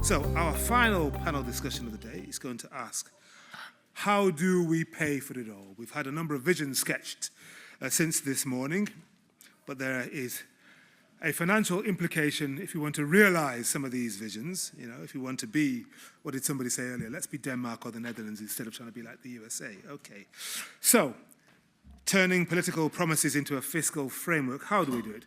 So our final panel discussion of the day is going to ask, how do we pay for it all? We've had a number of visions sketched since this morning, but there is a financial implication if you want to realize some of these visions. You know, if you want to be, what did somebody say earlier? Let's be Denmark or the Netherlands instead of trying to be like the USA. Okay. So, turning political promises into a fiscal framework, how do we do it?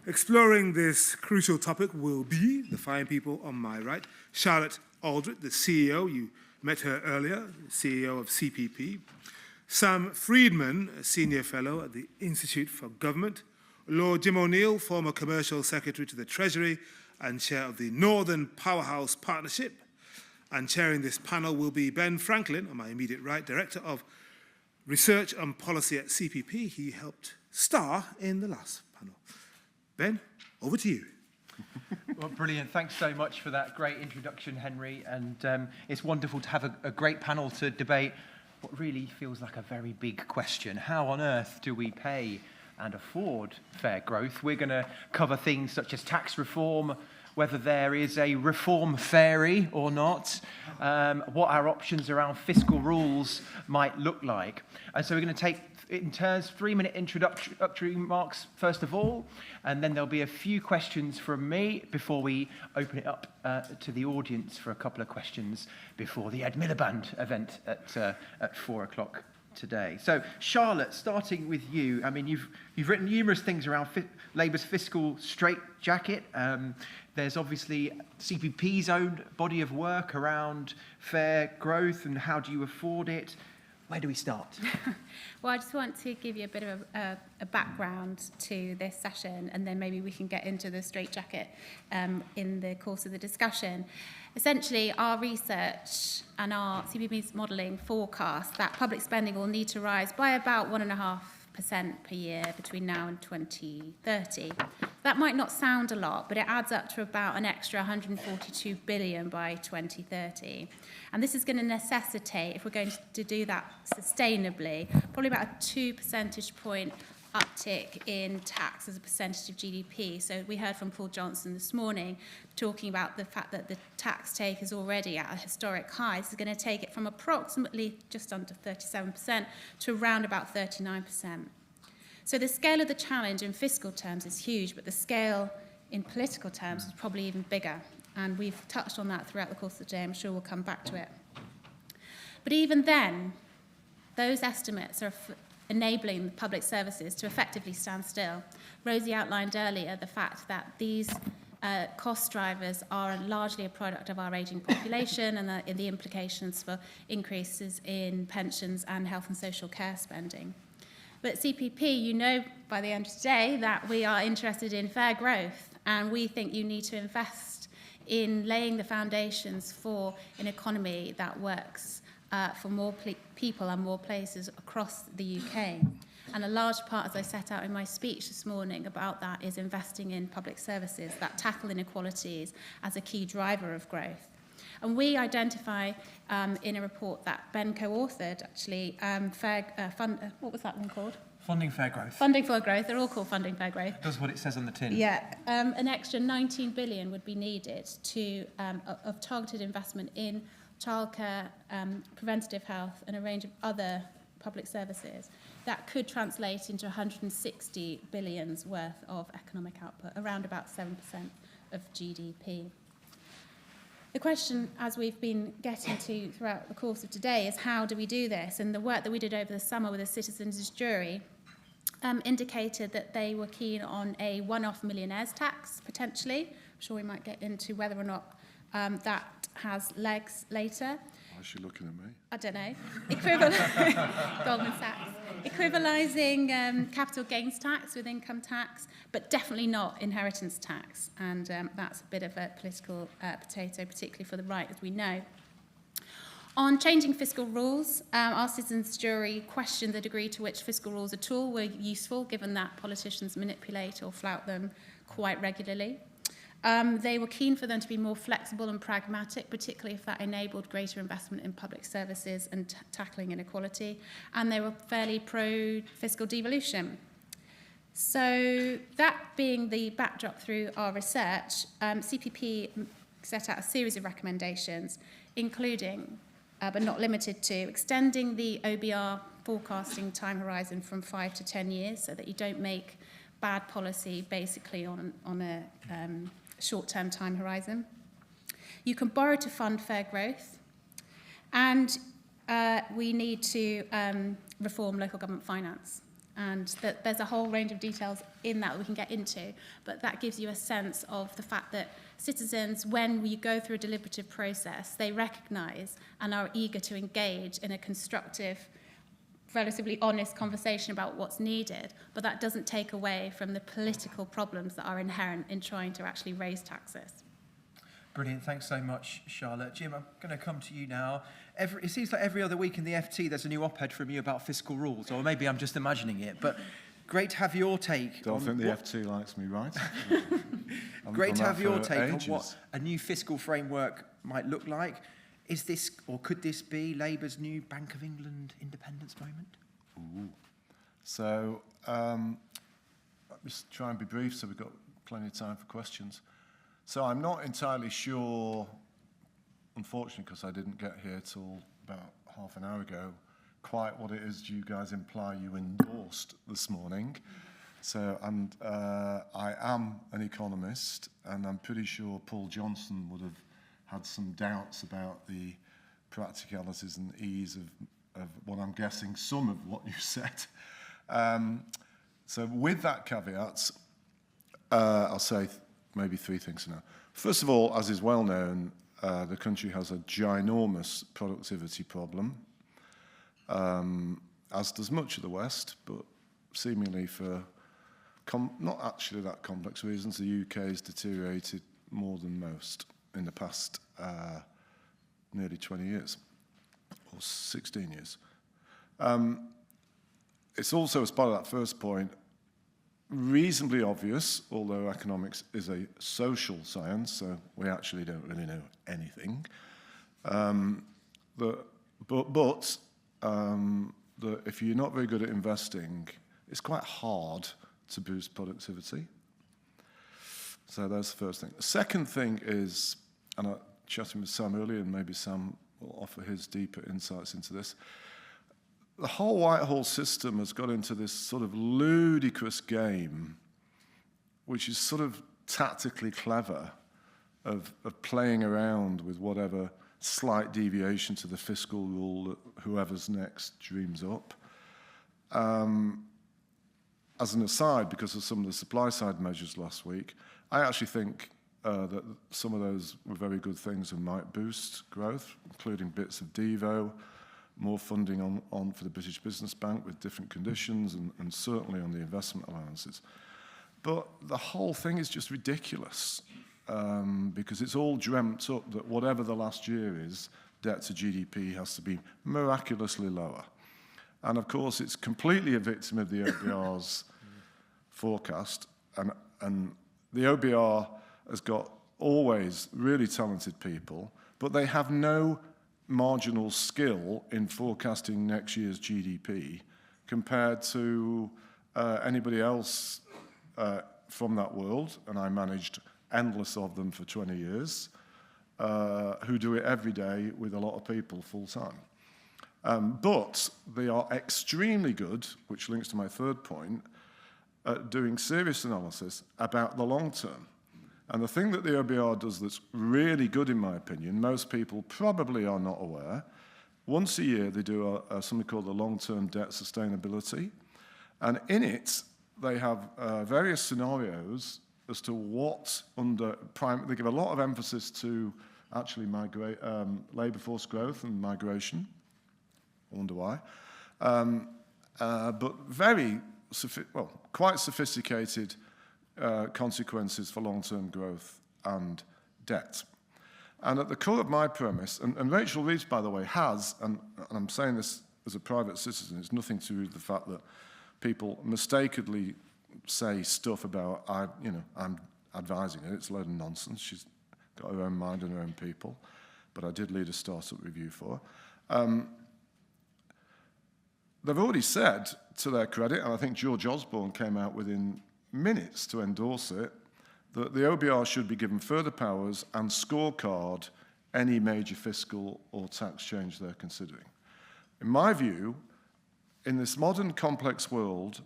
Exploring this crucial topic will be the fine people on my right. Charlotte Aldrich, the CEO, you met her earlier, CEO of CPP. Sam Friedman, a senior fellow at the Institute for Government. Lord Jim O'Neill, former commercial secretary to the Treasury and chair of the Northern Powerhouse Partnership. And chairing this panel will be Ben Franklin, on my immediate right, Director of Research and Policy at CPP. He helped star in the last panel. Ben, over to you. Well, brilliant. Thanks so much for that great introduction, Henry. And it's wonderful to have a great panel to debate what really feels like a very big question. How on earth do we pay and afford fair growth? We're going to cover things such as tax reform, whether there is a reform fairy or not, what our options around fiscal rules might look like. And so we're going to take, in turns, 3-minute introductory remarks first of all, and then there'll be a few questions from me before we open it up to the audience for a couple of questions before the Ed Miliband event at 4 o'clock today. So, Charlotte, starting with you. I mean, you've written numerous things around Labour's fiscal straitjacket. There's obviously CPP's own body of work around fair growth and how do you afford it. Where do we start? Well, I just want to give you a bit of a background to this session, and then maybe we can get into the straitjacket in the course of the discussion. Essentially, our research and our CPP's modelling forecast that public spending will need to rise by about 1.5% per year between now and 2030. That might not sound a lot, but it adds up to about an extra 142 billion by 2030. And this is going to necessitate, if we're going to do that sustainably, probably about a 2 percentage point uptick in tax as a percentage of GDP. So we heard from Paul Johnson this morning talking about the fact that the tax take is already at a historic high. This is going to take it from approximately just under 37% to around about 39%. So the scale of the challenge in fiscal terms is huge, but the scale in political terms is probably even bigger. And we've touched on that throughout the course of the day. I'm sure we'll come back to it. But even then, those estimates are enabling public services to effectively stand still. Rosie outlined earlier the fact that these cost drivers are largely a product of our ageing population and the implications for increases in pensions and health and social care spending. But at CPP, you know by the end of today that we are interested in fair growth, and we think you need to invest in laying the foundations for an economy that works for more people and more places across the UK. And a large part, as I set out in my speech this morning about that, is investing in public services that tackle inequalities as a key driver of growth. And we identify in a report that Ben co-authored, actually, what was that one called? Funding Fair Growth. Funding Fair Growth. They're all called Funding Fair Growth. It does what it says on the tin. Yeah. An extra 19 billion would be needed of targeted investment in childcare, preventative health, and a range of other public services that could translate into 160 billions worth of economic output, around about 7% of GDP. The question, as we've been getting to throughout the course of today, is how do we do this? And the work that we did over the summer with the citizens' jury indicated that they were keen on a one-off millionaires tax, potentially. I'm sure we might get into whether or not that has legs later. Why is she looking at me? I don't know. Goldman Sachs. Equivalising capital gains tax with income tax, but definitely not inheritance tax. And that's a bit of a political potato, particularly for the right, as we know. On changing fiscal rules, our citizens' jury questioned the degree to which fiscal rules at all were useful, given that politicians manipulate or flout them quite regularly. They were keen for them to be more flexible and pragmatic, particularly if that enabled greater investment in public services and tackling inequality. And they were fairly pro-fiscal devolution. So that being the backdrop through our research, CPP set out a series of recommendations, including, but not limited to, extending the OBR forecasting time horizon from 5 to 10 years so that you don't make bad policy basically on a short-term time horizon. You can borrow to fund fair growth, and we need to reform local government finance. And there's a whole range of details in that we can get into, but that gives you a sense of the fact that citizens, when we go through a deliberative process, they recognise and are eager to engage in a constructive, relatively honest conversation about what's needed, but that doesn't take away from the political problems that are inherent in trying to actually raise taxes. Brilliant. Thanks so much, Charlotte. Jim, I'm going to come to you now. It seems like every other week in the FT there's a new op-ed from you about fiscal rules, or maybe I'm just imagining it, but great to have your take. Don't think the FT likes me, right? Great to have your take on what a new fiscal framework might look like. Is this, or could this be, Labour's new Bank of England independence moment? Ooh. So, just try and be brief so we've got plenty of time for questions. So I'm not entirely sure, unfortunately, because I didn't get here till about half an hour ago, quite what it is you guys imply you endorsed this morning. So, and I am an economist, and I'm pretty sure Paul Johnson would have had some doubts about the practicalities and ease of what I'm guessing some of what you said. So with that caveat, I'll say maybe three things now. First of all, as is well known, the country has a ginormous productivity problem, as does much of the West, but seemingly for not actually that complex reasons. The UK has deteriorated more than most in the past nearly 20 years, or 16 years. It's also, as part of that first point, reasonably obvious, although economics is a social science, so we actually don't really know anything, that if you're not very good at investing, it's quite hard to boost productivity. So that's the first thing. The second thing is, and I chatted with Sam earlier, and maybe Sam will offer his deeper insights into this, the whole Whitehall system has got into this sort of ludicrous game, which is sort of tactically clever, of playing around with whatever slight deviation to the fiscal rule that whoever's next dreams up. As an aside, because of some of the supply side measures last week, I actually think that some of those were very good things and might boost growth, including bits of Devo, more funding on for the British Business Bank with different conditions, and certainly on the investment allowances. But the whole thing is just ridiculous, because it's all dreamt up that whatever the last year is, debt to GDP has to be miraculously lower. And of course, it's completely a victim of the OBR's forecast. And the OBR has got always really talented people, but they have no marginal skill in forecasting next year's GDP compared to anybody else from that world, and I managed endless of them for 20 years, who do it every day with a lot of people full time. But they are extremely good, which links to my third point, at doing serious analysis about the long term. And the thing that the OBR does that's really good, in my opinion, most people probably are not aware, once a year they do something called the long-term debt sustainability. And in it, they have various scenarios as to what they give a lot of emphasis to actually labour force growth and migration. I wonder why. But quite sophisticated consequences for long-term growth and debt. And at the core of my premise, and Rachel Reeves, by the way, has, and I'm saying this as a private citizen, it's nothing to do with the fact that people mistakenly say stuff about, I'm advising her. It's a load of nonsense. She's got her own mind and her own people. But I did lead a startup review for her. They've already said, to their credit, and I think George Osborne came out within minutes to endorse it, that the OBR should be given further powers and scorecard any major fiscal or tax change they're considering. In my view, in this modern complex world,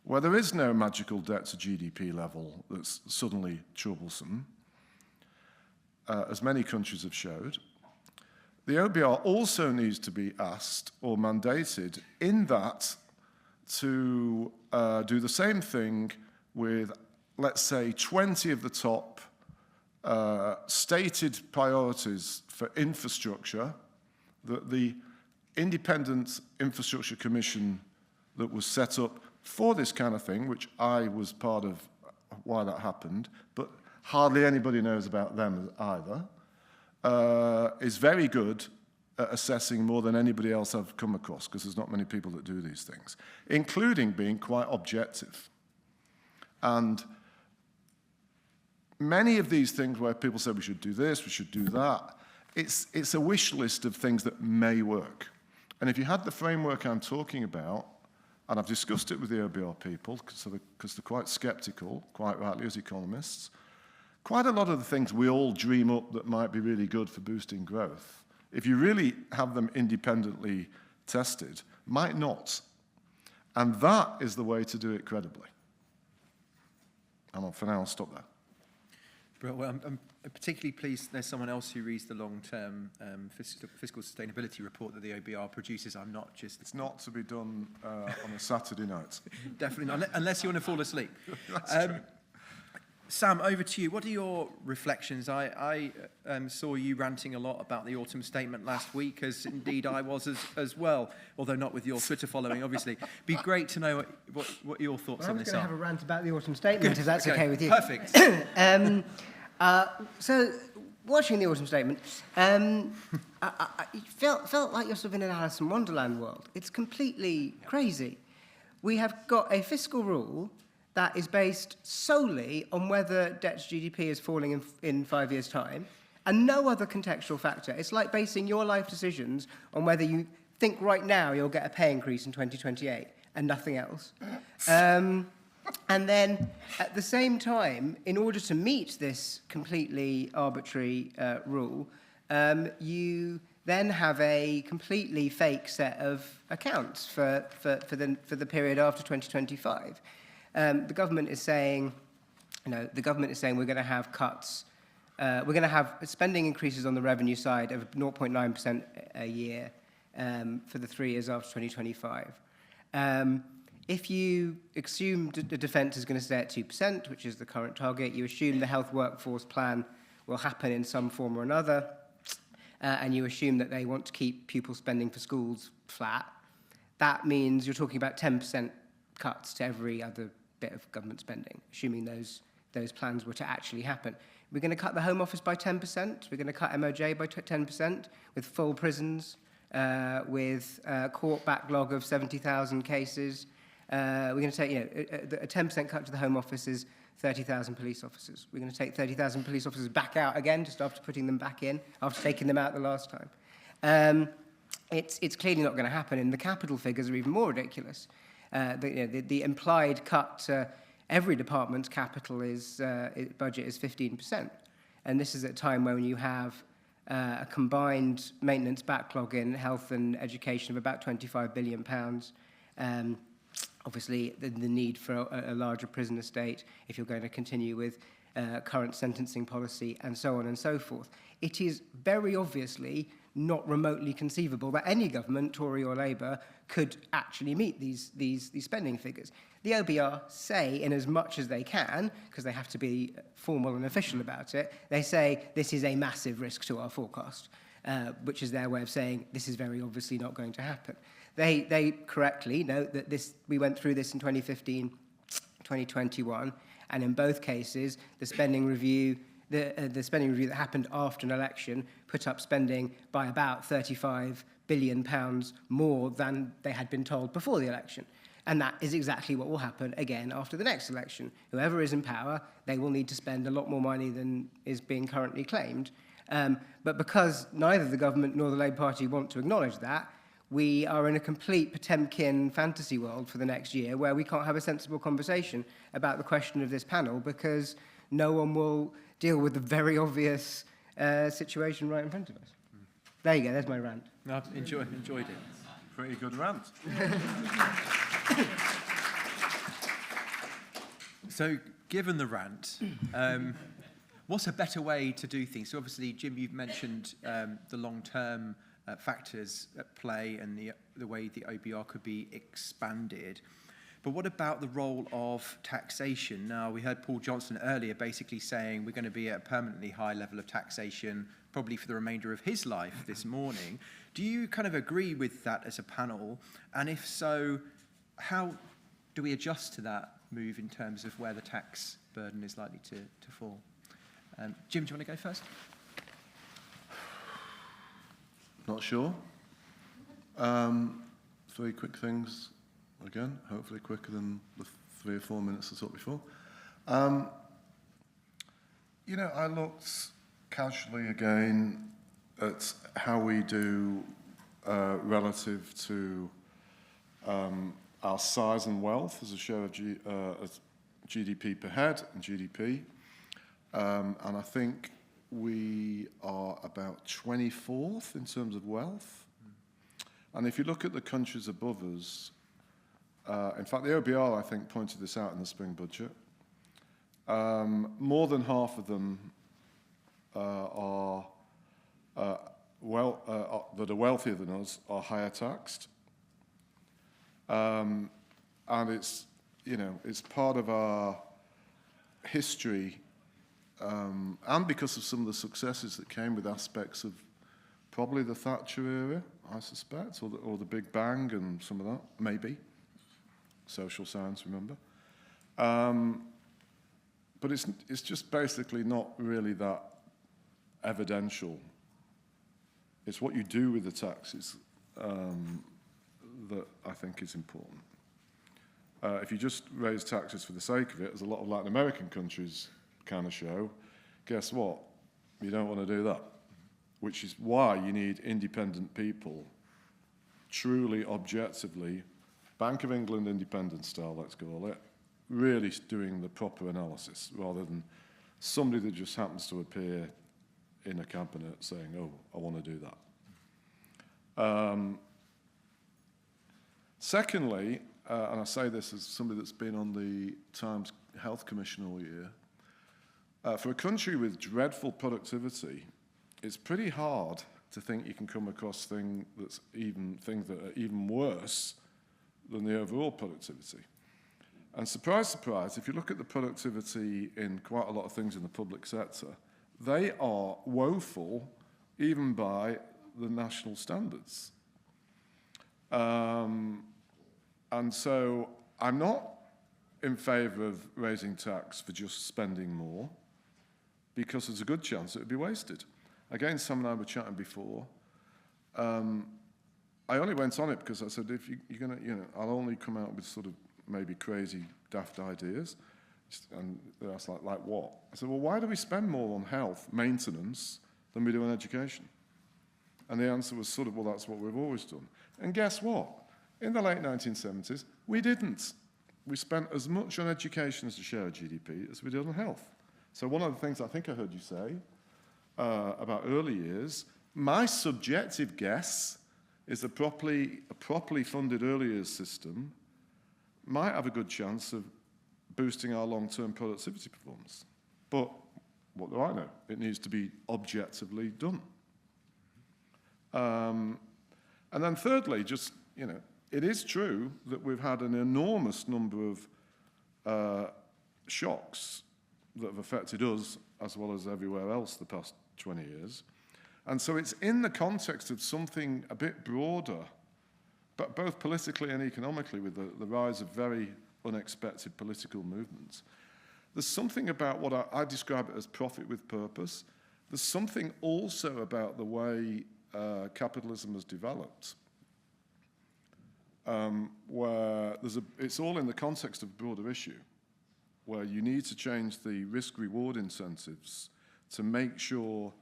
where there is no magical debt to GDP level that's suddenly troublesome, as many countries have showed, the OBR also needs to be asked or mandated in that to do the same thing with, let's say, 20 of the top stated priorities for infrastructure that the Independent Infrastructure Commission that was set up for this kind of thing, which I was part of why that happened, but hardly anybody knows about them either, is very good at assessing more than anybody else I've come across, because there's not many people that do these things, including being quite objective. And many of these things where people say we should do this, we should do that, it's a wish list of things that may work. And if you had the framework I'm talking about, and I've discussed it with the OBR people, because they're quite sceptical, quite rightly, as economists, quite a lot of the things we all dream up that might be really good for boosting growth, if you really have them independently tested, might not. And that is the way to do it credibly. And for now, I'll stop there. Well, I'm particularly pleased there's someone else who reads the long-term fiscal sustainability report that the OBR produces. I'm not just... It's not to be done on a Saturday night. Definitely not, unless you want to fall asleep. That's true. Sam, over to you. What are your reflections? I saw you ranting a lot about the autumn statement last week, as indeed I was as well, although not with your Twitter following, obviously. Be great to know what your thoughts on this are. I was going to have a rant about the autumn statement, if that's okay with you. Perfect. So, watching the autumn statement, I felt like you're sort of in an Alice in Wonderland world. It's completely crazy. We have got a fiscal rule that is based solely on whether debt to GDP is falling in 5 years' time, and no other contextual factor. It's like basing your life decisions on whether you think right now you'll get a pay increase in 2028, and nothing else. And then, at the same time, in order to meet this completely arbitrary rule, you then have a completely fake set of accounts for the period after 2025. The government is saying, we're going to have cuts. We're going to have spending increases on the revenue side of 0.9% a year for the 3 years after 2025. If you assume the defence is going to stay at 2%, which is the current target, you assume the health workforce plan will happen in some form or another, and you assume that they want to keep pupil spending for schools flat, that means you're talking about 10% cuts to every other bit of government spending, assuming those plans were to actually happen. We're going to cut the Home Office by 10%. We're going to cut MOJ by 10%, with full prisons, with a court backlog of 70,000 cases. We're going to take, a 10% cut to the Home Office is 30,000 police officers. We're going to take 30,000 police officers back out again, just after putting them back in, after taking them out the last time. It's clearly not going to happen, and the capital figures are even more ridiculous. The implied cut to every department's capital budget is 15%. And this is at a time when you have a combined maintenance backlog in health and education of about £25 billion. Obviously, the need for a larger prison estate if you're going to continue with current sentencing policy and so on and so forth. It is very obviously not remotely conceivable that any government, Tory or Labour, could actually meet these spending figures. The OBR say, in as much as they can, because they have to be formal and official about it, they say this is a massive risk to our forecast, which is their way of saying this is very obviously not going to happen. They correctly note that we went through this in 2015, 2021, and in both cases, the spending review that happened after an election put up spending by about £35 billion more than they had been told before the election. And that is exactly what will happen again after the next election. Whoever is in power, they will need to spend a lot more money than is being currently claimed. But because neither the government nor the Labour Party want to acknowledge that, we are in a complete Potemkin fantasy world for the next year where we can't have a sensible conversation about the question of this panel because no one will deal with the very obvious situation right in front of us. There you go, there's my rant. No, I've enjoyed it. Pretty good rant. So, given the rant, what's a better way to do things? So obviously, Jim, you've mentioned the long-term factors at play and the way the OBR could be expanded. But what about the role of taxation? Now, we heard Paul Johnson earlier basically saying we're going to be at a permanently high level of taxation probably for the remainder of his life this morning. Do you kind of agree with that as a panel? And if so, how do we adjust to that move in terms of where the tax burden is likely to fall? Jim, do you want to go first? Not sure. 3 quick things, again, hopefully quicker than the 3 or 4 minutes I talked before. You know, I looked casually again at how we do relative to our size and wealth as a share of GDP per head and GDP. And I think we are about 24th in terms of wealth. And if you look at the countries above us, in fact, the OBR, I think, pointed this out in the spring budget. More than half of them that are wealthier than us are higher taxed. And it's, you know, it's part of our history, and because of some of the successes that came with aspects of probably the Thatcher era, I suspect, or the Big Bang and some of that, maybe. Social science, remember. But it's just basically not really that evidential. It's what you do with the taxes that I think is important. If you just raise taxes for the sake of it, as a lot of Latin American countries kind of show, guess what? You don't want to do that, which is why you need independent people, truly objectively, Bank of England independent style, let's call it, really doing the proper analysis rather than somebody that just happens to appear in a cabinet saying, oh, I want to do that. Secondly, and I say this as somebody that's been on the Times Health Commission all year, for a country with dreadful productivity, it's pretty hard to think you can come across things that are even worse than the overall productivity. And surprise, surprise, if you look at the productivity in quite a lot of things in the public sector, they are woeful even by the national standards. And so I'm not in favour of raising tax for just spending more, because there's a good chance it would be wasted. Again, Sam and I were chatting before. I only went on it because I said, if you're going to, you know, I'll only come out with sort of maybe crazy, daft ideas. And they asked, like what? I said, well, why do we spend more on health, maintenance, than we do on education? And the answer was sort of, well, that's what we've always done. And guess what? In the late 1970s, we didn't. We spent as much on education as a share of GDP as we did on health. So one of the things I think I heard you say about early years, my subjective guess is a properly funded early years system might have a good chance of boosting our long-term productivity performance. But what do I know? It needs to be objectively done. And then thirdly, just, you know, it is true that we've had an enormous number of shocks that have affected us as well as everywhere else the past 20 years. And so it's in the context of something a bit broader, but both politically and economically, with the rise of very unexpected political movements. There's something about what I describe it as profit with purpose. There's something also about the way capitalism has developed, where it's all in the context of a broader issue, where you need to change the risk-reward incentives to make sure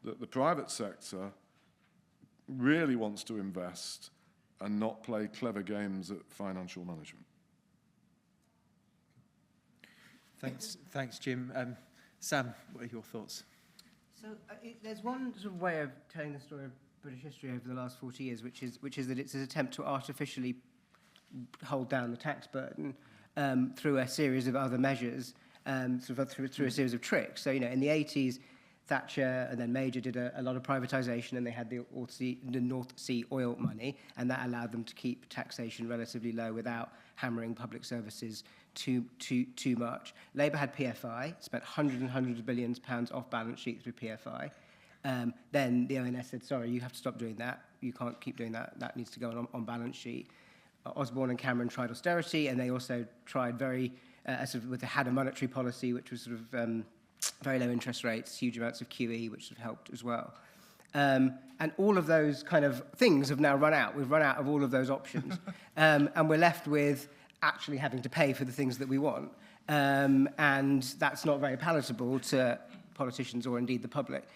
that the private sector really wants to invest and not play clever games at financial management. Thanks, Jim. Sam, what are your thoughts? So there's one sort of way of telling the story of British history over the last 40 years, which is that it's an attempt to artificially hold down the tax burden through a series of other measures, through a series of tricks. So, in the 80s, Thatcher and then Major did a lot of privatisation, and they had the North Sea oil money, and that allowed them to keep taxation relatively low without hammering public services too much. Labour had PFI, spent hundreds of billions of pounds off balance sheet through PFI. Then the ONS said, sorry, you have to stop doing that. You can't keep doing that. That needs to go on balance sheet. Osborne and Cameron tried austerity, and they also tried they had a monetary policy which was sort of very low interest rates, huge amounts of QE, which have helped as well. And all of those kind of things have now run out. We've run out of all of those options. And we're left with actually having to pay for the things that we want. And that's not very palatable to politicians or indeed the public.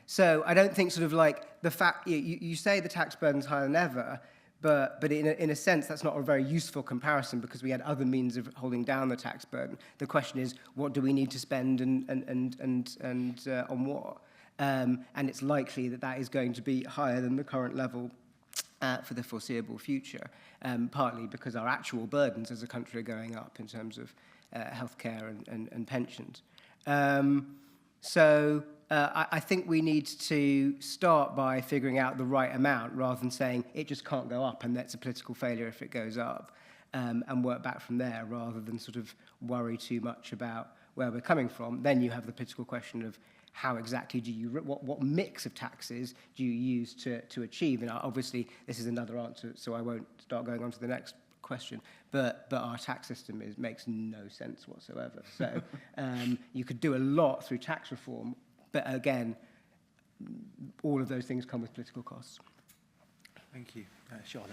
So I don't think sort of like the fact, you say the tax burden's higher than ever, but in a sense, that's not a very useful comparison because we had other means of holding down the tax burden. The question is, what do we need to spend and on what? And it's likely that that is going to be higher than the current level for the foreseeable future, partly because our actual burdens as a country are going up in terms of healthcare and pensions. I think we need to start by figuring out the right amount rather than saying it just can't go up and that's a political failure if it goes up, and work back from there rather than sort of worry too much about where we're coming from. Then you have the political question of how exactly do you, what mix of taxes do you use to achieve? And obviously this is another answer, so I won't start going on to the next question, but our tax system makes no sense whatsoever. So you could do a lot through tax reform, but again, all of those things come with political costs. Thank you. Charlotte.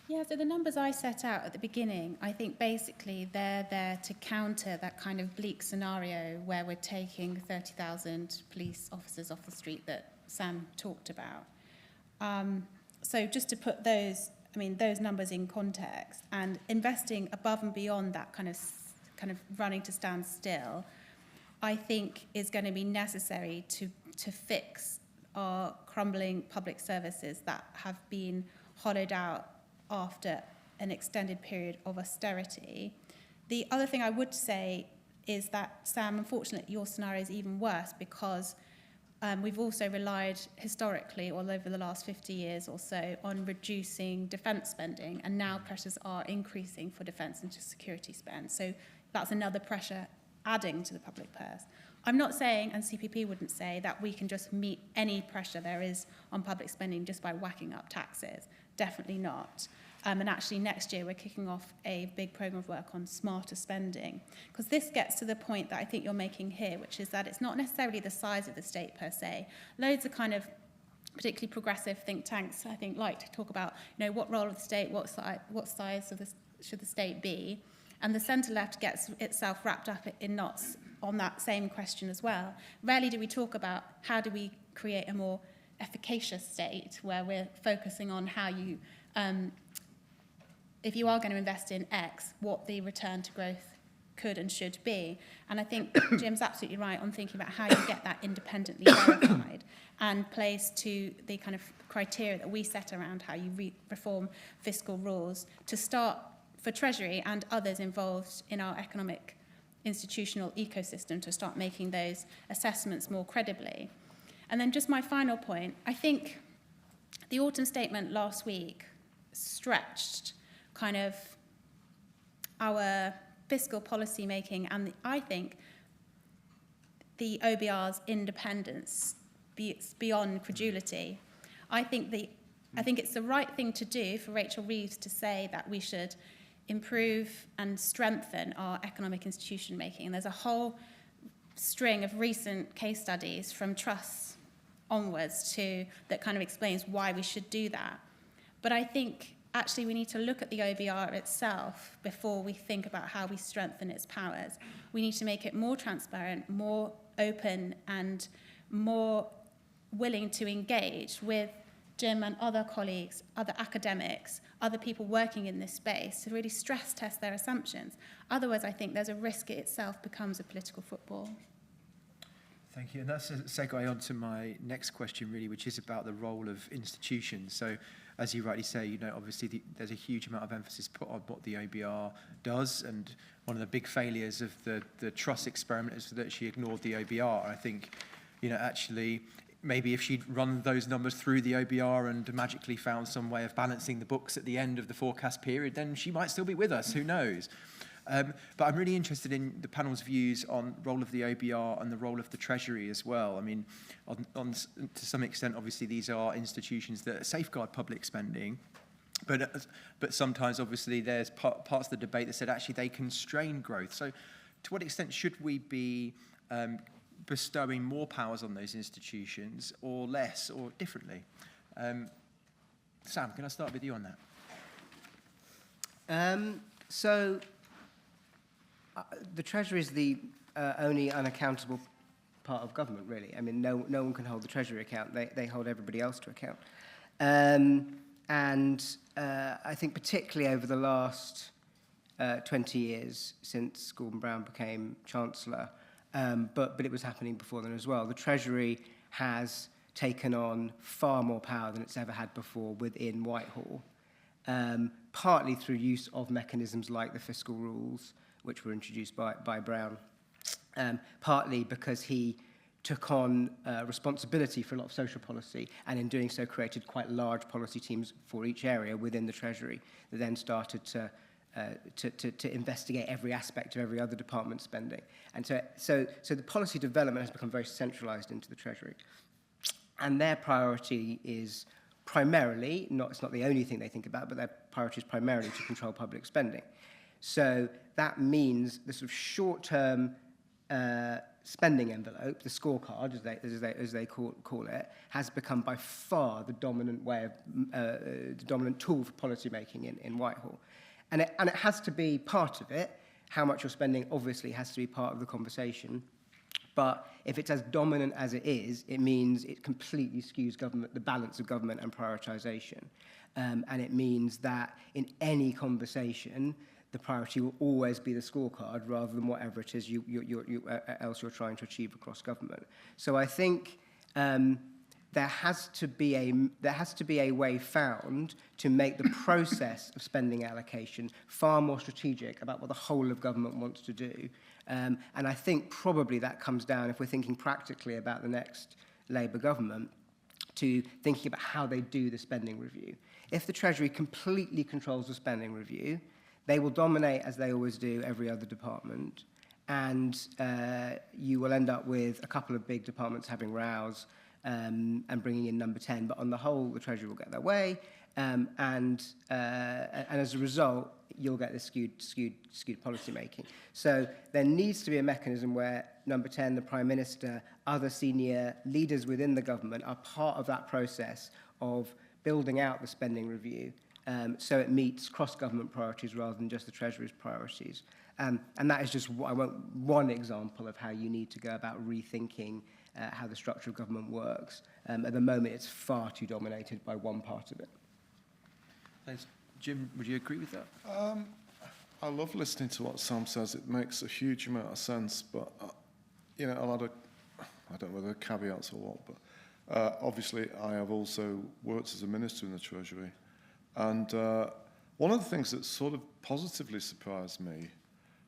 Yeah, so the numbers I set out at the beginning, I think basically they're there to counter that kind of bleak scenario where we're taking 30,000 police officers off the street that Sam talked about. So just to put those numbers in context and investing above and beyond that kind of running to stand still, I think is going to be necessary to fix our crumbling public services that have been hollowed out after an extended period of austerity. The other thing I would say is that, Sam, unfortunately, your scenario is even worse because we've also relied historically, all over the last 50 years or so, on reducing defence spending, and now pressures are increasing for defence and security spend. So that's another pressure adding to the public purse. I'm not saying, and CPP wouldn't say, that we can just meet any pressure there is on public spending just by whacking up taxes. Definitely not. And actually next year we're kicking off a big programme of work on smarter spending, because this gets to the point that I think you're making here, which is that it's not necessarily the size of the state per se. Loads of kind of particularly progressive think tanks, I think, like to talk about, what role of the state, what size of should the state be. And the centre-left gets itself wrapped up in knots on that same question as well. Rarely do we talk about how do we create a more efficacious state where we're focusing on how you, if you are going to invest in X, what the return to growth could and should be. And I think Jim's absolutely right on thinking about how you get that independently verified and placed to the kind of criteria that we set around how you reform fiscal rules to start for Treasury and others involved in our economic institutional ecosystem to start making those assessments more credibly. And then just my final point, I think the autumn statement last week stretched kind of our fiscal policy making and I think the OBR's independence beyond credulity. I think it's the right thing to do for Rachel Reeves to say that we should improve and strengthen our economic institution making. And there's a whole string of recent case studies from trusts onwards that kind of explains why we should do that. But I think actually we need to look at the OBR itself before we think about how we strengthen its powers. We need to make it more transparent, more open, and more willing to engage with Jim and other colleagues, other academics, other people working in this space to really stress test their assumptions. Otherwise, I think there's a risk it itself becomes a political football. Thank you. And that's a segue on to my next question, really, which is about the role of institutions. So, as you rightly say, obviously there's a huge amount of emphasis put on what the OBR does, and one of the big failures of the Truss experiment is that she ignored the OBR. I think, actually, maybe if she'd run those numbers through the OBR and magically found some way of balancing the books at the end of the forecast period, then she might still be with us, who knows? But I'm really interested in the panel's views on the role of the OBR and the role of the Treasury as well. I mean, to some extent, obviously, these are institutions that safeguard public spending, but sometimes, obviously, there's parts of the debate that said actually they constrain growth. So to what extent should we be bestowing more powers on those institutions, or less, or differently? Sam, can I start with you on that? The Treasury is the only unaccountable part of government, really. I mean, no one can hold the Treasury account. They hold everybody else to account. I think particularly over the last 20 years since Gordon Brown became Chancellor, but it was happening before then as well, the Treasury has taken on far more power than it's ever had before within Whitehall, partly through use of mechanisms like the fiscal rules, which were introduced by Brown, partly because he took on responsibility for a lot of social policy, and in doing so created quite large policy teams for each area within the Treasury that then started to investigate every aspect of every other department's spending. And so the policy development has become very centralised into the Treasury. And their priority is primarily, it's not the only thing they think about, but their priority is primarily to control public spending. So that means the sort of short-term spending envelope, the scorecard, as they call it, has become by far the dominant way of the dominant tool for policy making in Whitehall, and it has to be part of it. How much you're spending obviously has to be part of the conversation. But if it's as dominant as it is, it means it completely skews the balance of government and prioritisation, and it means that in any conversation, the priority will always be the scorecard rather than whatever it is else you're trying to achieve across government. So I think there has to be a way found to make the process of spending allocation far more strategic about what the whole of government wants to do. And I think probably that comes down, if we're thinking practically about the next Labour government, to thinking about how they do the spending review. If the Treasury completely controls the spending review, they will dominate, as they always do, every other department, and you will end up with a couple of big departments having rows and bringing in number 10. But on the whole, the Treasury will get their way, and as a result, you'll get this skewed policy making. So there needs to be a mechanism where number 10, the Prime Minister, other senior leaders within the government are part of that process of building out the spending review, so it meets cross-government priorities rather than just the Treasury's priorities. And that is just one example of how you need to go about rethinking how the structure of government works. At the moment, it's far too dominated by one part of it. Thanks. Jim, would you agree with that? I love listening to what Sam says. It makes a huge amount of sense, but, a lot of, I don't know whether caveats or what, but obviously I have also worked as a minister in the Treasury. And one of the things that sort of positively surprised me,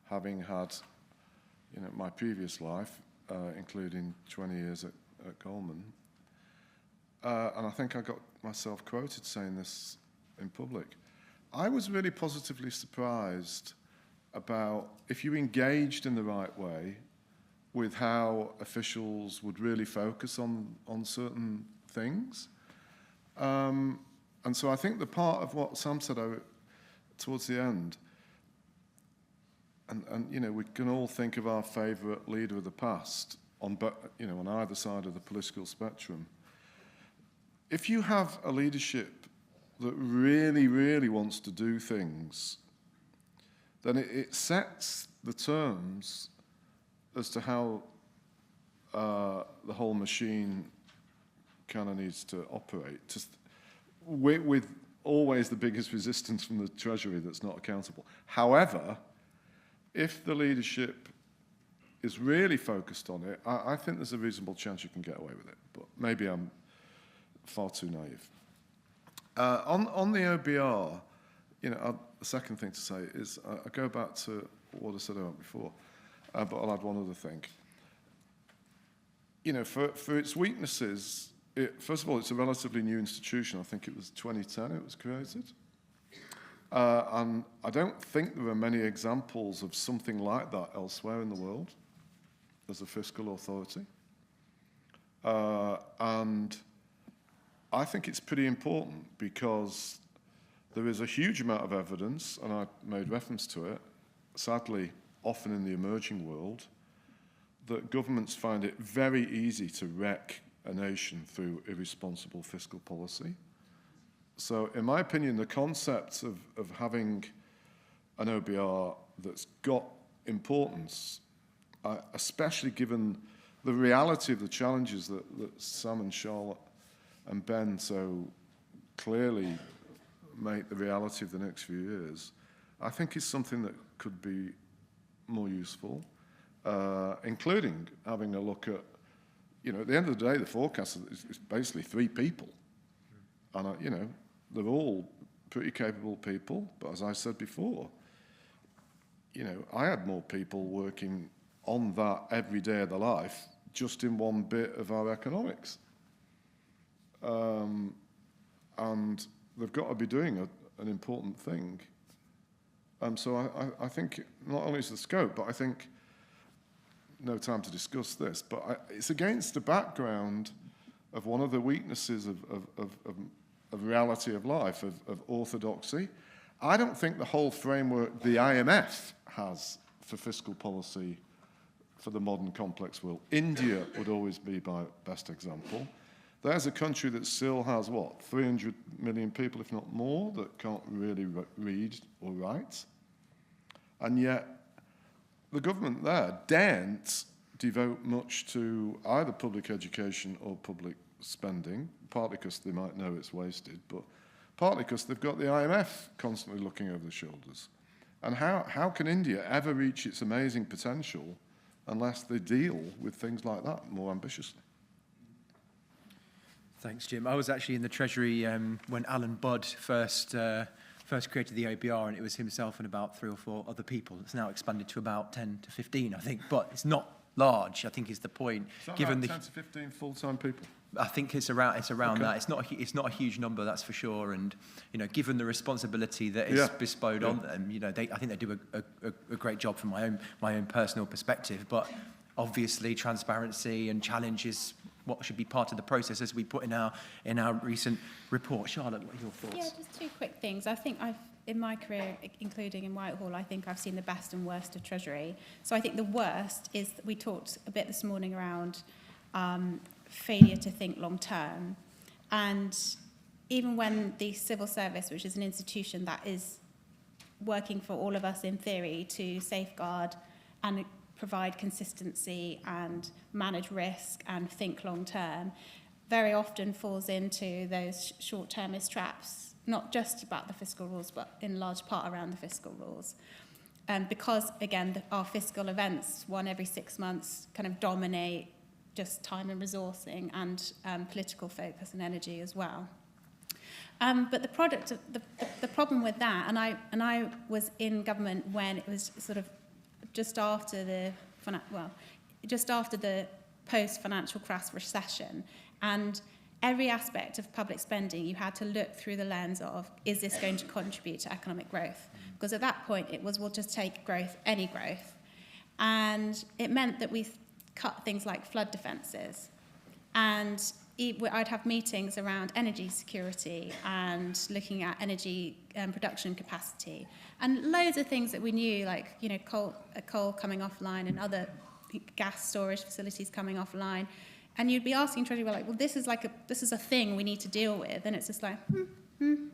having had, my previous life, including 20 years at Goldman, and I think I got myself quoted saying this in public, I was really positively surprised about if you engaged in the right way with how officials would really focus on certain things. And so I think the part of what Sam said towards the end, and we can all think of our favourite leader of the past on either side of the political spectrum. If you have a leadership that really, really wants to do things, then it sets the terms as to how the whole machine kind of needs to operate. With always the biggest resistance from the Treasury that's not accountable. However, if the leadership is really focused on it, I think there's a reasonable chance you can get away with it. But maybe I'm far too naive. On the OBR, the second thing to say is I go back to what I said about before, but I'll add one other thing. For its weaknesses, first of all, it's a relatively new institution. I think it was 2010 it was created. And I don't think there are many examples of something like that elsewhere in the world as a fiscal authority. And I think it's pretty important because there is a huge amount of evidence, and I made reference to it, sadly, often in the emerging world, that governments find it very easy to wreck a nation through irresponsible fiscal policy. So, in my opinion, the concept of having an OBR that's got importance, especially given the reality of the challenges that Sam and Charlotte and Ben so clearly make the reality of the next few years, I think is something that could be more useful, including having a look at, at the end of the day, the forecast is basically 3 people. And, they're all pretty capable people, but as I said before, I had more people working on that every day of their life just in one bit of our economics. And they've got to be doing an important thing. So I think not only is the scope, but I think, no time to discuss this, but it's against the background of one of the weaknesses of reality of life, of orthodoxy. I don't think the whole framework the IMF has for fiscal policy for the modern complex world. India would always be my best example. There's a country that still has, 300 million people, if not more, that can't really read or write. And yet, the government there daren't devote much to either public education or public spending, partly because they might know it's wasted, but partly because they've got the IMF constantly looking over their shoulders. And how can India ever reach its amazing potential unless they deal with things like that more ambitiously? Thanks, Jim. I was actually in the Treasury when Alan Budd first created the OBR, and it was himself and about 3 or 4 other people. It's now expanded to about 10 to 15, I think, but it's not large, I think is the point. Is that given about the 10 to 15 full-time people? I think it's around Okay. that. It's not a huge number, that's for sure. And given the responsibility that is bestowed on them, I think they do a great job from my own personal perspective. But obviously, transparency and challenge is what should be part of the process, as we put in our recent report. Charlotte, what are your thoughts? Yeah, just 2 quick things. I think in my career, including in Whitehall, I think I've seen the best and worst of Treasury. So I think the worst is, we talked a bit this morning around failure to think long term. And even when the civil service, which is an institution that is working for all of us in theory to safeguard and provide consistency and manage risk and think long term, very often falls into those short-termist traps, not just about the fiscal rules, but in large part around the fiscal rules. Because, again, our fiscal events, one every 6 months, kind of dominate just time and resourcing and political focus and energy as well. But the problem with that, and I was in government when it was sort of just after the post-financial crash recession, and every aspect of public spending you had to look through the lens of, is this going to contribute to economic growth? Because at that point it was, we'll just take growth, any growth. And it meant that we cut things like flood defences. And I'd have meetings around energy security and looking at energy production capacity. And loads of things that we knew, like coal coming offline and other gas storage facilities coming offline. And you'd be asking Treasury, well, this is a thing we need to deal with. And it's just like, when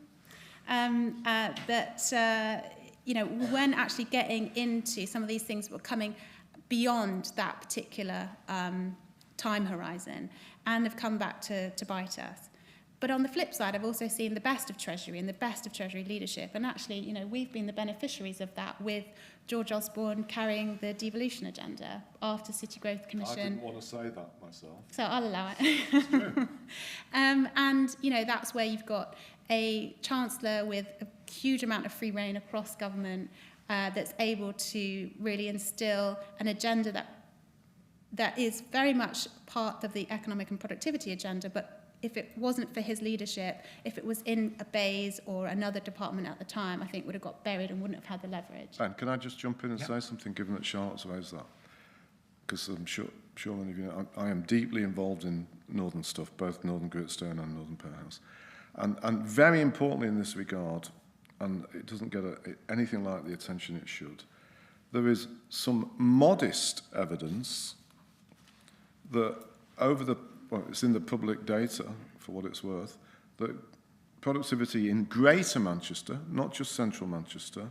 actually getting into some of these things were coming beyond that particular time horizon and have come back to bite us. But on the flip side, I've also seen the best of Treasury and the best of Treasury leadership. And actually, you know, we've been the beneficiaries of that with George Osborne carrying the devolution agenda after City Growth Commission. I didn't want to say that myself. So I'll allow it. And, you know, that's where you've got a chancellor with a huge amount of free rein across government that's able to really instill an agenda that is very much part of the economic and productivity agenda, but if it wasn't for his leadership, if it was in a BASE or another department at the time, I think would have got buried and wouldn't have had the leverage. Ben, can I just jump in and say something, given that Charlotte's raised that? Because I'm sure many of you know, I am deeply involved in northern stuff, both Northern Gritstone and Northern Powerhouse. And very importantly in this regard, and it doesn't get anything like the attention it should, there is some modest evidence that well, it's in the public data, for what it's worth, that productivity in Greater Manchester, not just Central Manchester,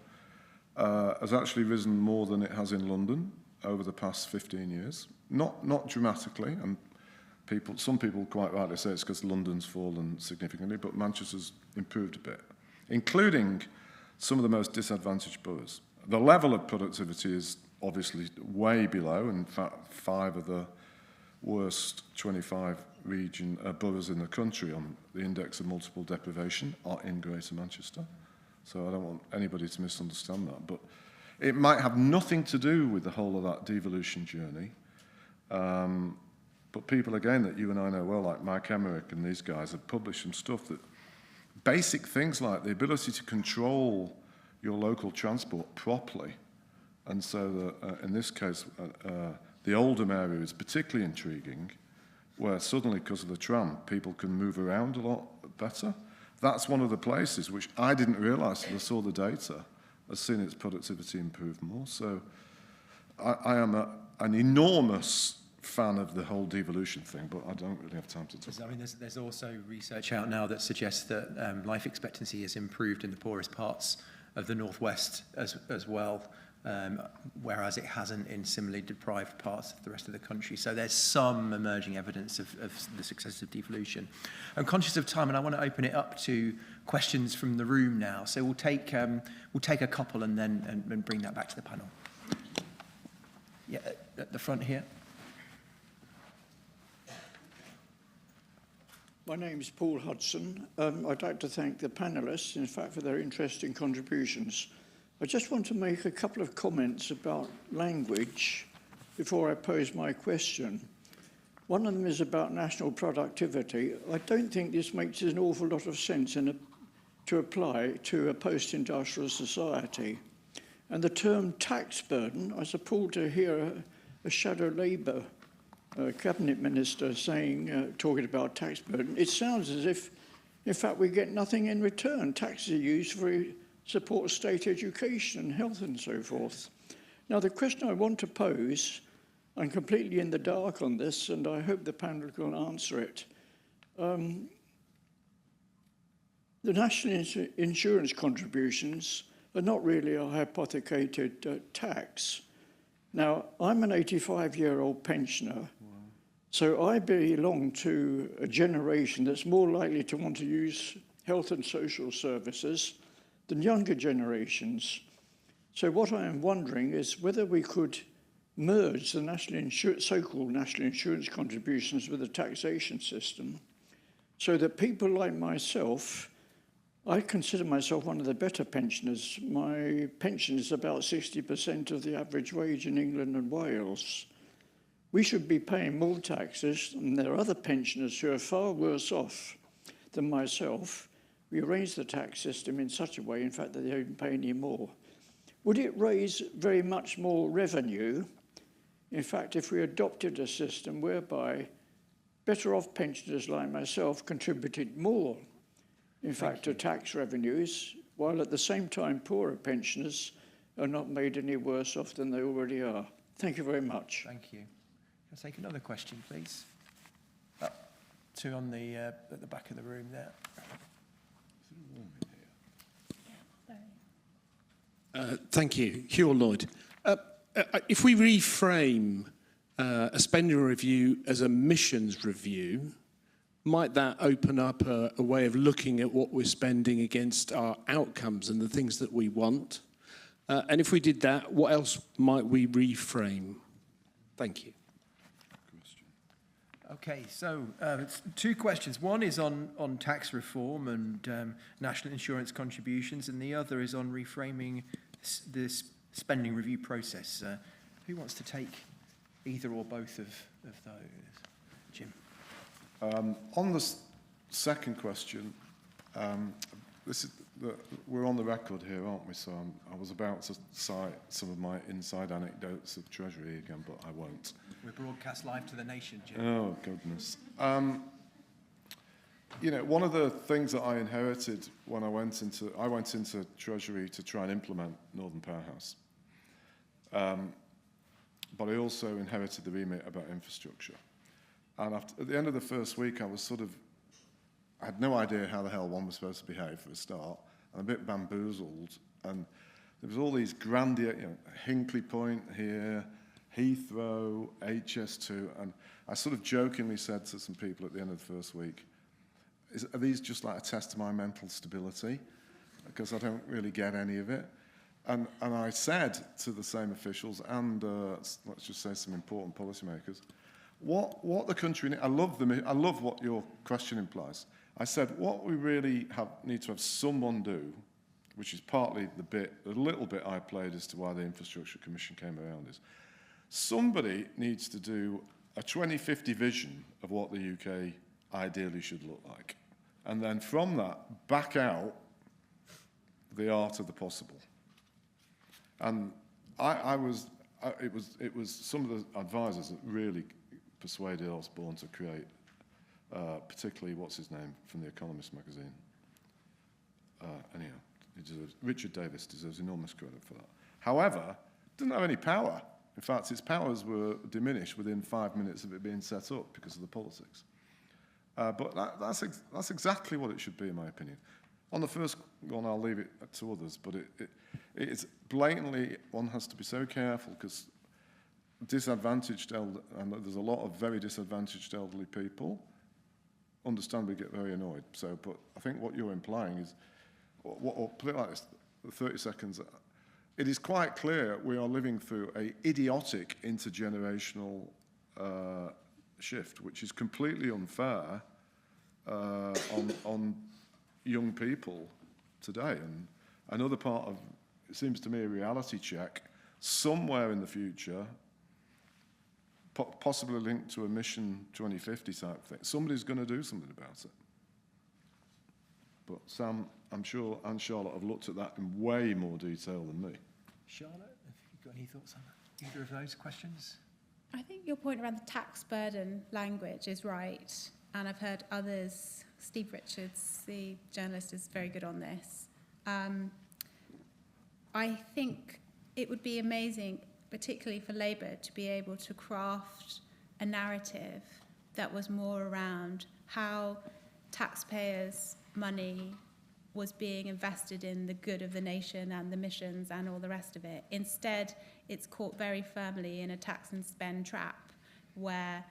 has actually risen more than it has in London over the past 15 years. Not dramatically, and some people quite rightly say it's because London's fallen significantly, but Manchester's improved a bit, including some of the most disadvantaged boroughs. The level of productivity is obviously way below. In fact, 5 of the worst 25 boroughs in the country on the index of multiple deprivation are in Greater Manchester. So I don't want anybody to misunderstand that. But it might have nothing to do with the whole of that devolution journey. But people, again, that you and I know well, like Mike Emmerich and these guys, have published some stuff that basic things like the ability to control your local transport properly. And so in this case, the Oldham area is particularly intriguing, where suddenly, because of the tram, people can move around a lot better. That's one of the places which I didn't realise until I saw the data, has seen its productivity improve more. So I am an enormous fan of the whole devolution thing, but I don't really have time to talk. I mean, there's also research out now that suggests that life expectancy has improved in the poorest parts of the northwest as well. Whereas it hasn't in similarly deprived parts of the rest of the country. So there's some emerging evidence of the success of devolution. I'm conscious of time, and I want to open it up to questions from the room now. So we'll take a couple and then bring that back to the panel. Yeah, at the front here. My name is Paul Hudson. I'd like to thank the panellists, in fact, for their interesting contributions. I just want to make a couple of comments about language before I pose my question. One of them is about national productivity. I don't think this makes an awful lot of sense to apply to a post-industrial society. And the term tax burden, I was appalled to hear a shadow Labour cabinet minister talking about tax burden. It sounds as if, in fact, we get nothing in return. Taxes are used for support state education, health and so forth. Now, the question I want to pose, I'm completely in the dark on this, and I hope the panel can answer it. The national insurance contributions are not really a hypothecated tax. Now, I'm an 85-year-old pensioner, so I belong to a generation that's more likely to want to use health and social services than younger generations. So what I am wondering is whether we could merge the so-called national insurance contributions with the taxation system so that people like myself, I consider myself one of the better pensioners. My pension is about 60% of the average wage in England and Wales. We should be paying more taxes, and there are other pensioners who are far worse off than myself. We arrange the tax system in such a way, in fact, that they don't pay any more. Would it raise very much more revenue, in fact, if we adopted a system whereby better off pensioners like myself contributed more, in fact, to tax revenues, while at the same time poorer pensioners are not made any worse off than they already are? Thank you very much. Thank you. Can I take another question, please? Two on at the back of the room there. Thank you. Hugh Lloyd. If we reframe a spending review as a missions review, might that open up a way of looking at what we're spending against our outcomes and the things that we want? And if we did that, what else might we reframe? Thank you. Okay, so it's two questions. One is on tax reform and national insurance contributions, and the other is on reframing this spending review process. Who wants to take either or both of those? Jim. On the second question, we're on the record here, aren't we? So I was about to cite some of my inside anecdotes of Treasury again, but I won't. We're broadcast live to the nation, Jim. Oh, goodness. You know, one of the things that I inherited when I went into Treasury to try and implement Northern Powerhouse. But I also inherited the remit about infrastructure. And at the end of the first week, I had no idea how the hell one was supposed to behave for a start, and a bit bamboozled. And there was all these grandiose, Hinkley Point here, Heathrow, HS2, and I sort of jokingly said to some people at the end of the first week, are these just like a test of my mental stability? Because I don't really get any of it. And I said to the same officials and, let's just say, some important policymakers, what the country needs, I love what your question implies. I said, what we really need to have someone do, which is partly the little bit I played as to why the Infrastructure Commission came around, is somebody needs to do a 2050 vision of what the UK ideally should look like. And then from that, back out the art of the possible. And it was some of the advisors that really persuaded Osborne to create, particularly, what's his name, from The Economist magazine. Anyhow, Richard Davis deserves enormous credit for that. However, it didn't have any power. In fact, its powers were diminished within 5 minutes of it being set up because of the politics. But that's exactly what it should be, in my opinion. On the first one, I'll leave it to others, but it's blatantly, one has to be so careful because disadvantaged and there's a lot of very disadvantaged elderly people, understandably get very annoyed. So, but I think what you're implying is, or put it like this, 30 seconds, it is quite clear we are living through an idiotic intergenerational shift, which is completely unfair on young people today. And another part of, it seems to me, a reality check, somewhere in the future, possibly linked to a Mission 2050 type thing, somebody's going to do something about it. But Sam, I'm sure, and Charlotte have looked at that in way more detail than me. Charlotte, have you got any thoughts on either of those questions? I think your point around the tax burden language is right, and I've heard others. Steve Richards, the journalist, is very good on this. I think it would be amazing, particularly for Labour, to be able to craft a narrative that was more around how taxpayers' money was being invested in the good of the nation and the missions and all the rest of it. Instead, it's caught very firmly in a tax and spend trap where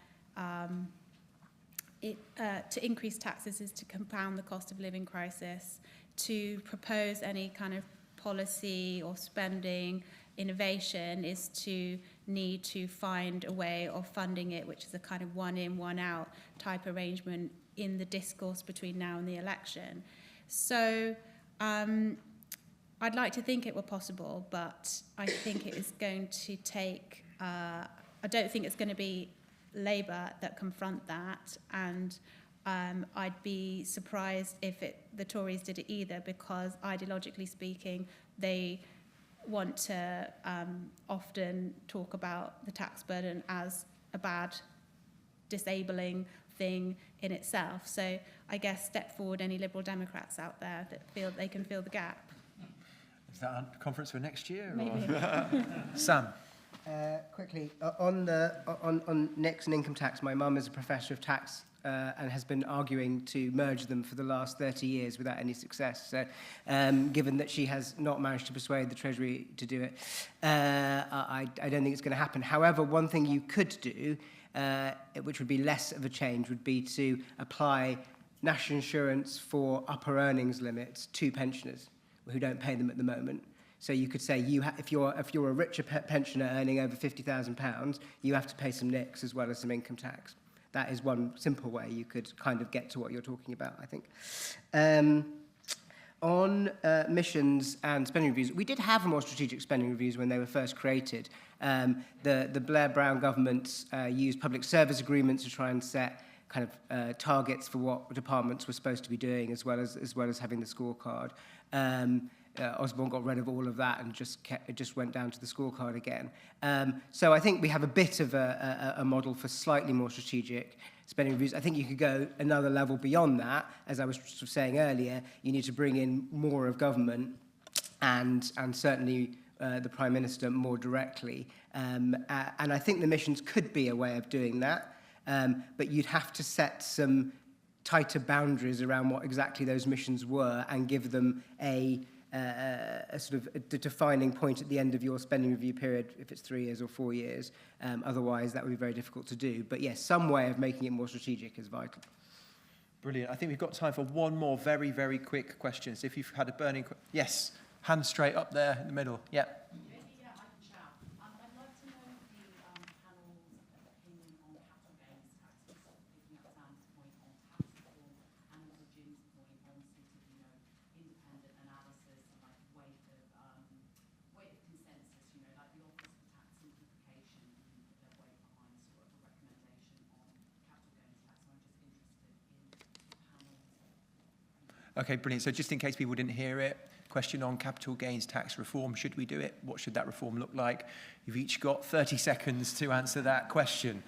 to increase taxes is to compound the cost of living crisis, to propose any kind of policy or spending innovation is to need to find a way of funding it, which is a kind of one in, one out type arrangement in the discourse between now and the election. So I'd like to think it were possible, but I think it is going to take, I don't think it's going to be Labour that confront that, and I'd be surprised if the Tories did it either, because ideologically speaking, they want to often talk about the tax burden as a bad, disabling thing in itself. So I guess step forward any Liberal Democrats out there that feel they can fill the gap. Is that a conference for next year? Maybe. Sam. Quickly, on NICs and income tax, my mum is a professor of tax and has been arguing to merge them for the last 30 years without any success. So, given that she has not managed to persuade the Treasury to do it, I don't think it's going to happen. However, one thing you could do which would be less of a change, would be to apply national insurance for upper earnings limits to pensioners who don't pay them at the moment. So you could say if you're a richer pensioner earning over £50,000, you have to pay some NICs as well as some income tax. That is one simple way you could kind of get to what you're talking about, I think. On missions and spending reviews, we did have more strategic spending reviews when they were first created. The Blair-Brown government used public service agreements to try and set kind of targets for what departments were supposed to be doing, as well as having the scorecard. Osborne got rid of all of that and just went down to the scorecard again. So I think we have a bit of a model for slightly more strategic spending reviews. I think you could go another level beyond that. As I was sort of saying earlier, you need to bring in more of government and certainly the Prime Minister more directly. And I think the missions could be a way of doing that, but you'd have to set some tighter boundaries around what exactly those missions were and give them a sort of a defining point at the end of your spending review period, if it's 3 years or 4 years. Otherwise, that would be very difficult to do. But yes, some way of making it more strategic is vital. Brilliant. I think we've got time for one more very, very quick question. So if you've had a burning... Yes, hand straight up there in the middle. Yeah. Yeah, I can chat. I'd like to know the panel's opinion on capital gains tax, sort of picking up Sam's point on tax reform and also Jim's point on sort of, independent analysis and like weight of consensus, like the Office for Tax Simplification and their weight behind sort of a recommendation on capital gains tax. So I'm just interested in the panel's. Okay, brilliant. So just in case people didn't hear it, question on capital gains tax reform. Should we do it? What should that reform look like? You've each got 30 seconds to answer that question.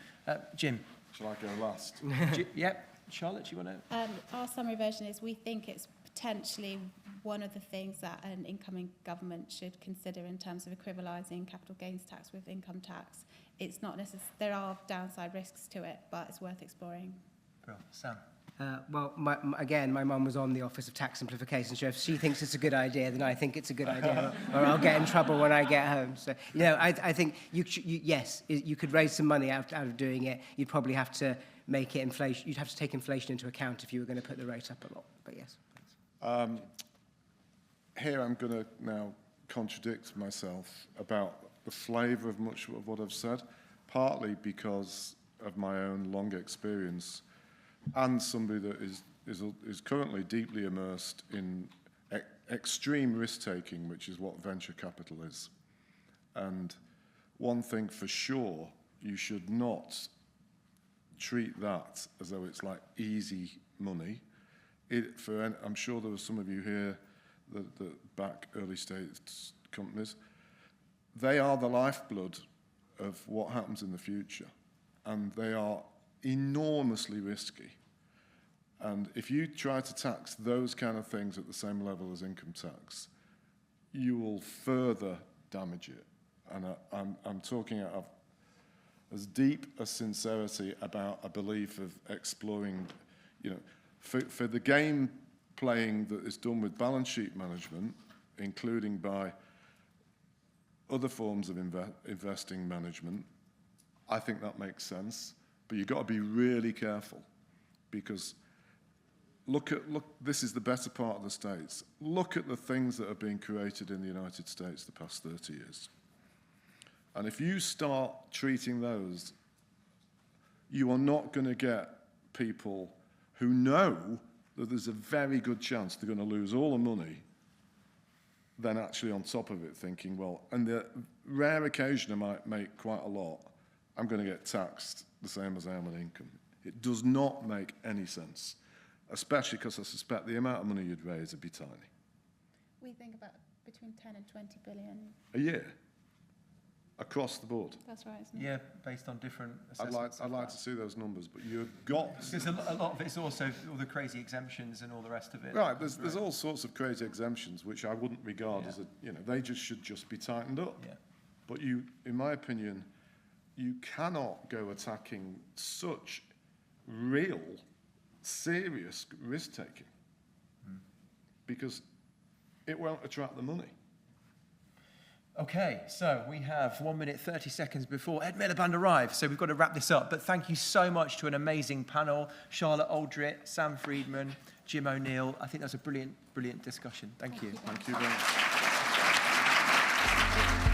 Jim. Shall I go last? Yep. Charlotte, do you want to? Our summary version is we think it's potentially one of the things that an incoming government should consider in terms of equivalising capital gains tax with income tax. It's not necessary. There are downside risks to it, but it's worth exploring. Brilliant. Sam. Well, again, my mum was on the Office of Tax Simplification, so if she thinks it's a good idea, then I think it's a good idea, or I'll get in trouble when I get home. So, I think yes, you could raise some money out of doing it. You'd probably have to make it inflation. You'd have to take inflation into account if you were going to put the rate up a lot. But yes. Here I'm going to now contradict myself about the flavour of much of what I've said, partly because of my own long experience and somebody that is currently deeply immersed in extreme risk-taking, which is what venture capital is. And one thing for sure, you should not treat that as though it's like easy money. I'm sure there were some of you here that back early stage companies. They are the lifeblood of what happens in the future, and they are enormously risky. And if you try to tax those kind of things at the same level as income tax, you will further damage it. And I'm talking out of as deep a sincerity about a belief of exploring, for the game playing that is done with balance sheet management, including by other forms of investing management, I think that makes sense. But you've got to be really careful, because look, this is the better part of the States. Look at the things that have been created in the United States the past 30 years. And if you start treating those, you are not going to get people who know that there's a very good chance they're going to lose all the money, then actually on top of it thinking, well, and the rare occasion I might make quite a lot, I'm going to get taxed the same as I am on income. It does not make any sense, especially because I suspect the amount of money you'd raise would be tiny. We think about between 10 and 20 billion. A year? Across the board? That's right, isn't it? Yeah, based on different assessments. I'd like to see those numbers, but you've got... Because a lot of it's also all the crazy exemptions and all the rest of it. Right, there's all sorts of crazy exemptions, which I wouldn't regard as they should just be tightened up. Yeah. But you, in my opinion, you cannot go attacking such real, serious risk-taking because it won't attract the money. Okay, so we have 1 minute, 30 seconds before Ed Miliband arrives, so we've got to wrap this up. But thank you so much to an amazing panel. Charlotte Aldrit, Sam Friedman, Jim O'Neill. I think that was a brilliant, brilliant discussion. Thank you. Thank you very much.